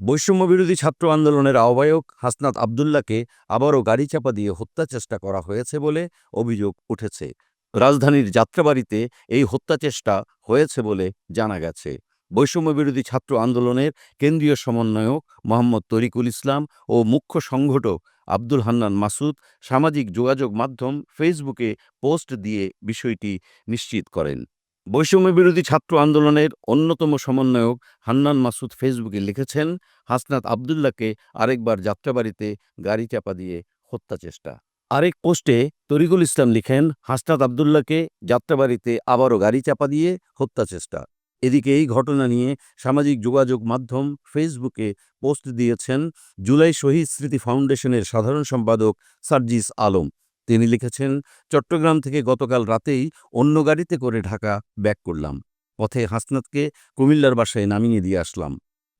বৈষম্যবিরোধী ছাত্র আন্দোলনের আহ্বায়ক হাসনাত আবদুল্লাহকে আবারও গাড়ি চাপা দিয়ে হত্যা চেষ্টা করা হয়েছে বলে অভিযোগ উঠেছে। রাজধানীর যাত্রাবাড়ীতে এই হত্যাচেষ্টা হয়েছে বলে জানা গেছে। বৈষম্যবিরোধী ছাত্র আন্দোলনের কেন্দ্রীয় সমন্বয়ক মোহাম্মদ তরিকুল ইসলাম ও মুখ্য সংগঠক আব্দুল হান্নান মাসুদ সামাজিক যোগাযোগ মাধ্যম ফেসবুকে পোস্ট দিয়ে বিষয়টি নিশ্চিত করেন। বৈষম্যবিরোধী ছাত্র আন্দোলনের অন্যতম সমন্বয়ক হান্নান মাসুদ ফেসবুকে লিখেছেন, হাসনাত আবদুল্লাহকে আরেকবার যাত্রাবাড়ীতে গাড়ি চাপা দিয়ে হত্যা চেষ্টা। আরেক পোস্টে তরিকুল ইসলাম লিখেন, হাসনাত আবদুল্লাহকে যাত্রাবাড়ীতে আবারও গাড়ি চাপা দিয়ে হত্যা চেষ্টা। এদিকে এই ঘটনা নিয়ে সামাজিক যোগাযোগ মাধ্যম ফেসবুকে পোস্ট দিয়েছেন জুলাই শহীদ স্মৃতি ফাউন্ডেশনের সাধারণ সম্পাদক সার্জিস আলম। তিনি লিখেছেন, চট্টগ্রাম থেকে গতকাল রাতেই অন্য গাড়িতে করে ঢাকা ব্যাক করলাম। পথে হাসনাতকে কুমিল্লার বাসায় নামিয়ে দিয়ে আসলাম।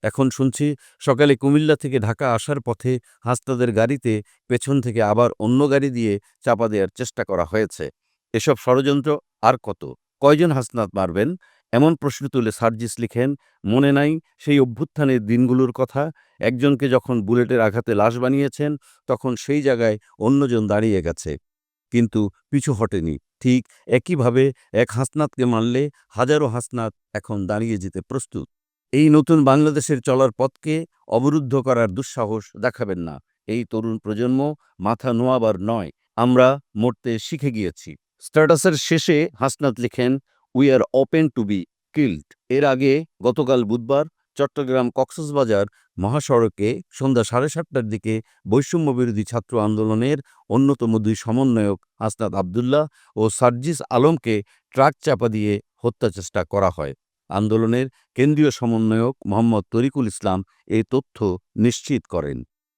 এখন শুনছি সকালে কুমিল্লা থেকে ঢাকা আসার পথে হাসনাতের গাড়িতে পেছন থেকে আবার অন্য গাড়ি দিয়ে চাপা দেওয়ার চেষ্টা করা হয়েছে। এসব ষড়যন্ত্র আর কত? কয়জন হাসনাত মারবেন? এমন প্রশ্ন তুলে সার্জিস লিখেন, মনে নাই সেই অভ্যুত্থানের দিনগুলোর কথা? একজনকে যখন বুলেটের আঘাতে লাশ বানিয়েছেন, তখন সেই জায়গায় অন্যজন দাঁড়িয়ে গেছে, কিন্তু পিছু হটেনি। ঠিক একইভাবে এক হাসনাতকে মারলে হাজারো হাসনাত এখন দাঁড়িয়ে যেতে প্রস্তুত। এই নতুন বাংলাদেশের চলার পথকে অবরুদ্ধ করার দুঃসাহস দেখাবেন না। এই তরুণ প্রজন্ম মাথা নোয়াবার নয়, আমরা মরতে শিখে গিয়েছি। স্ট্যাটাসের শেষে হাসনাত লিখেন, we are open to be killed. এর আগে গতকাল বুধবার চট্টগ্রাম কক্সবাজার মহাসড়কে সন্ধ্যা 7:30টার দিকে বৈষম্যবিরোধী ছাত্র আন্দোলনের অন্যতম দুই সমন্বয়ক হাসনাত আবদুল্লাহ ও সার্জিস আলমকে ট্রাক চাপা দিয়ে হত্যাচেষ্টা করা হয়। আন্দোলনের কেন্দ্রীয় সমন্বয়ক মোহাম্মদ তরিকুল ইসলাম এই তথ্য নিশ্চিত করেন।